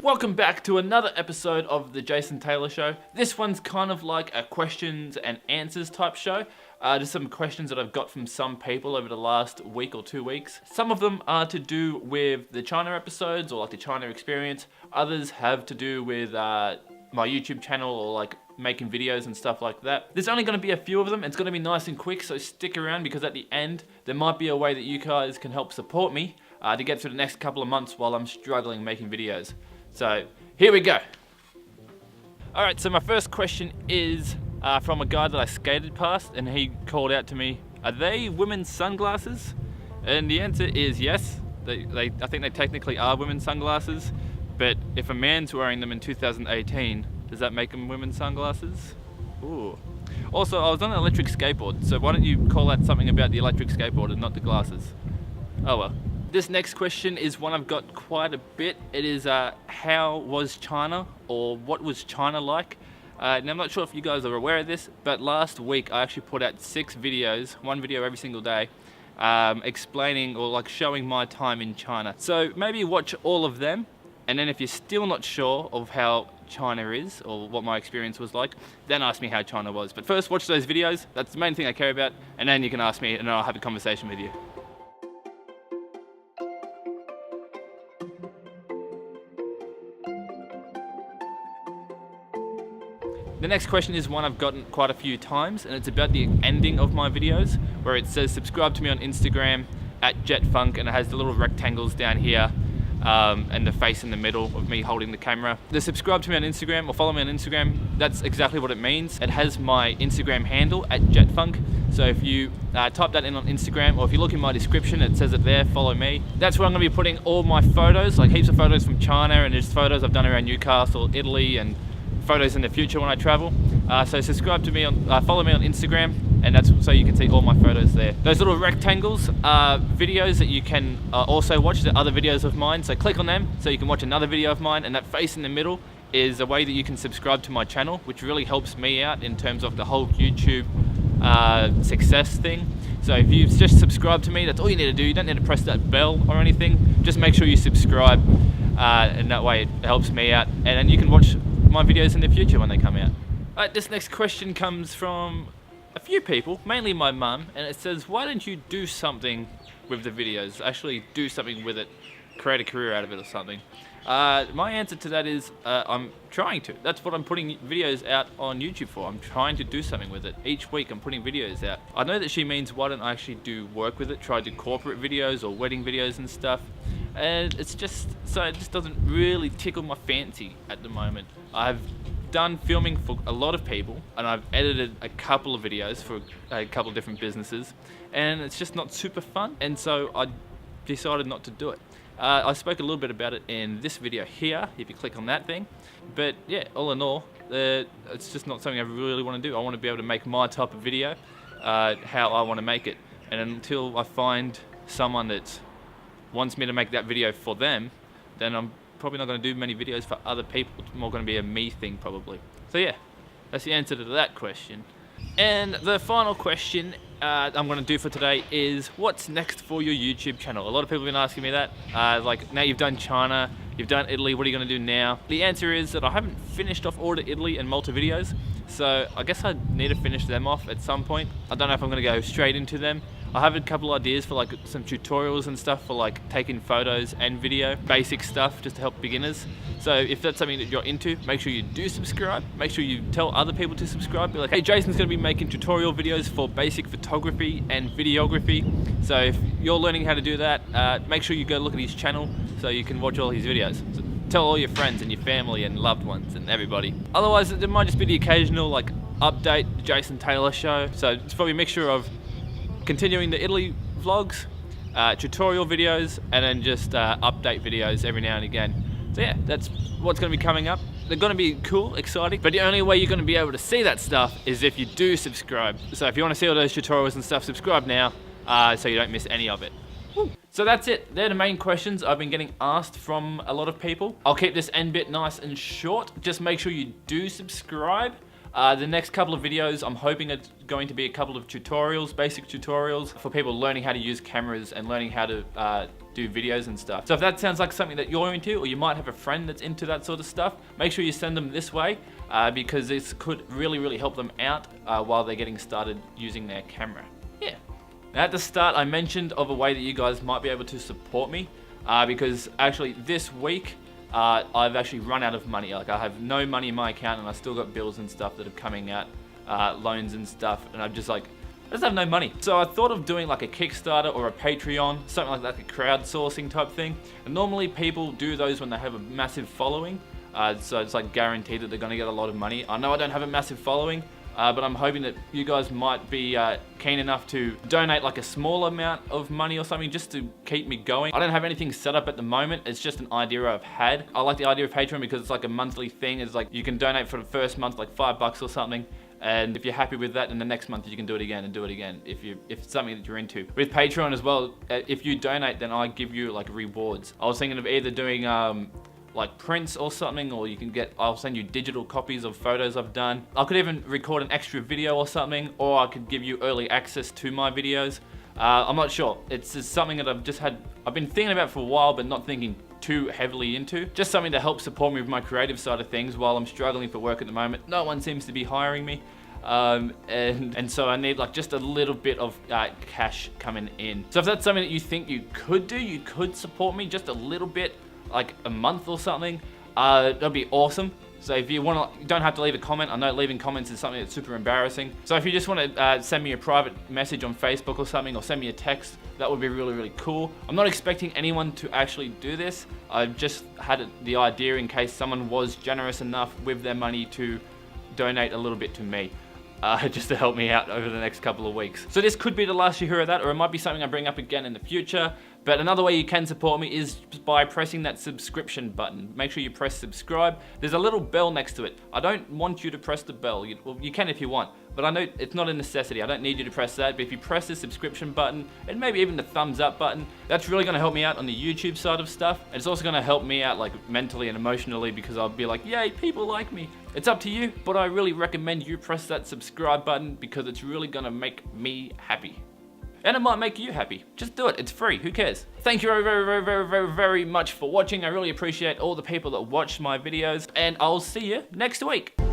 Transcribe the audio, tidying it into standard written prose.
welcome back to another episode of the Jason Taylor Show. This one's kind of like a questions and answers type show. Just some questions that I've got from some people over the last week or 2 weeks. Some of them are to do with the China episodes or like the China experience. Others have to do with my YouTube channel or like making videos and stuff like that. There's only going to be a few of them. It's going to be nice and quick, so stick around because at the end there might be a way that you guys can help support me to get through the next couple of months while I'm struggling making videos. So here we go. Alright, so my first question is from a guy that I skated past, and he called out to me, are they women's sunglasses? And the answer is yes. I think they technically are women's sunglasses, but if a man's wearing them in 2018, does that make them women's sunglasses? Ooh. Also, I was on an electric skateboard, so why don't you call that something about the electric skateboard and not the glasses? Oh well. This next question is one I've got quite a bit. It is how was China, or what was China like? Now I'm not sure if you guys are aware of this, but last week I actually put out 6 videos, one video every single day, explaining or like showing my time in China. So maybe watch all of them, and then if you're still not sure of how China is or what my experience was like, then ask me how China was. But first watch those videos, that's the main thing I care about, and then you can ask me and I'll have a conversation with you. The next question is one I've gotten quite a few times, and it's about the ending of my videos, where it says subscribe to me on Instagram @JetFunk, and it has the little rectangles down here and the face in the middle of me holding the camera. The subscribe to me on Instagram or follow me on Instagram, that's exactly what it means. It has my Instagram handle @JetFunk, so if you type that in on Instagram, or if you look in my description, it says it there, follow me. That's where I'm going to be putting all my photos, like heaps of photos from China, and there's photos I've done around Newcastle, Italy, and photos in the future when I travel. So subscribe to me on, follow me on Instagram, and that's so you can see all my photos there. Those little rectangles are videos that you can also watch, the other videos of mine, so click on them so you can watch another video of mine, and that face in the middle is a way that you can subscribe to my channel, which really helps me out in terms of the whole YouTube success thing. So if you just subscribe to me, that's all you need to do. You don't need to press that bell or anything, just make sure you subscribe, and that way it helps me out, and then you can watch my videos in the future when they come out. Alright, this next question comes from a few people, mainly my mum, and it says, why don't you do something with the videos? Actually do something with it, create a career out of it or something. My answer to that is I'm trying to. That's what I'm putting videos out on YouTube for. I'm trying to do something with it. Each week I'm putting videos out. I know that she means why don't I actually do work with it, try to do corporate videos or wedding videos and stuff. And it's just, so it just doesn't really tickle my fancy at the moment. I've done filming for a lot of people, and I've edited a couple of videos for a couple of different businesses, and it's just not super fun, and so I decided not to do it. I spoke a little bit about it in this video here, if you click on that thing, but yeah, all in all, it's just not something I really want to do. I want to be able to make my type of video, how I want to make it, and until I find someone that wants me to make that video for them, then I'm probably not going to do many videos for other people. It's more going to be a me thing probably. So yeah, that's the answer to that question. And the final question I'm going to do for today is, what's next for your YouTube channel? A lot of people have been asking me that. Like, now you've done China, you've done Italy, what are you going to do now? The answer is that I haven't finished off all the Italy and Malta videos, so I guess I need to finish them off at some point. I don't know if I'm going to go straight into them. I have a couple ideas for like some tutorials and stuff for like taking photos and video, basic stuff just to help beginners. So if that's something that you're into, make sure you do subscribe. Make sure you tell other people to subscribe. Be like, hey, Jason's going to be making tutorial videos for basic photography and videography. So if you're learning how to do that, make sure you go look at his channel so you can watch all his videos. So tell all your friends and your family and loved ones and everybody. Otherwise, there might just be the occasional like update, Jason Taylor show. So it's probably a mixture of continuing the Italy vlogs, tutorial videos, and then just update videos every now and again. So yeah, that's what's going to be coming up. They're going to be cool, exciting, but the only way you're going to be able to see that stuff is if you do subscribe. So if you want to see all those tutorials and stuff, subscribe now so you don't miss any of it. So that's it. They're the main questions I've been getting asked from a lot of people. I'll keep this end bit nice and short. Just make sure you do subscribe. The next couple of videos, I'm hoping it's going to be a couple of tutorials, basic tutorials for people learning how to use cameras and learning how to do videos and stuff. So if that sounds like something that you're into, or you might have a friend that's into that sort of stuff, make sure you send them this way because this could really help them out while they're getting started using their camera. Yeah. Now at the start, I mentioned of a way that you guys might be able to support me because actually this week, I've actually run out of money. Like I have no money in my account and I still got bills and stuff that are coming out, loans and stuff, and I just have no money. So I thought of doing like a Kickstarter or a Patreon, something like that, a crowdsourcing type thing. And normally people do those when they have a massive following, so it's like guaranteed that they're gonna get a lot of money. I know I don't have a massive following, but I'm hoping that you guys might be keen enough to donate like a small amount of money or something just to keep me going. I don't have anything set up at the moment. It's just an idea I've had. I like the idea of Patreon because it's like a monthly thing. It's like you can donate for the first month like $5 or something. And if you're happy with that, then the next month you can do it again and do it again if it's something that you're into. With Patreon as well, if you donate, then I give you like rewards. I was thinking of either doing like prints or something, or I'll send you digital copies of photos I've done. I could even record an extra video or something, or I could give you early access to my videos. I'm not sure. It's just something that I've been thinking about for a while, but not thinking too heavily into. Just something to help support me with my creative side of things while I'm struggling for work at the moment. No one seems to be hiring me. And so I need like just a little bit of cash coming in. So if that's something that you think you could do, you could support me just a little bit, like a month or something, that'd be awesome. So if you want to, you don't have to leave a comment. I know leaving comments is something that's super embarrassing. So if you just want to send me a private message on Facebook or something, or send me a text, that would be really cool. I'm not expecting anyone to actually do this. I've just had the idea in case someone was generous enough with their money to donate a little bit to me. Just to help me out over the next couple of weeks. So this could be the last you hear of that, or it might be something I bring up again in the future. But another way you can support me is by pressing that subscription button. Make sure you press subscribe. There's a little bell next to it. I don't want you to press the bell. Well, you can if you want, but I know it's not a necessity. I don't need you to press that, but if you press the subscription button, and maybe even the thumbs up button, that's really gonna help me out on the YouTube side of stuff. And it's also gonna help me out like mentally and emotionally, because I'll be like, yay, people like me. It's up to you, but I really recommend you press that subscribe button because it's really gonna make me happy. And it might make you happy. Just do it, it's free, who cares? Thank you very much for watching. I really appreciate all the people that watched my videos, and I'll see you next week.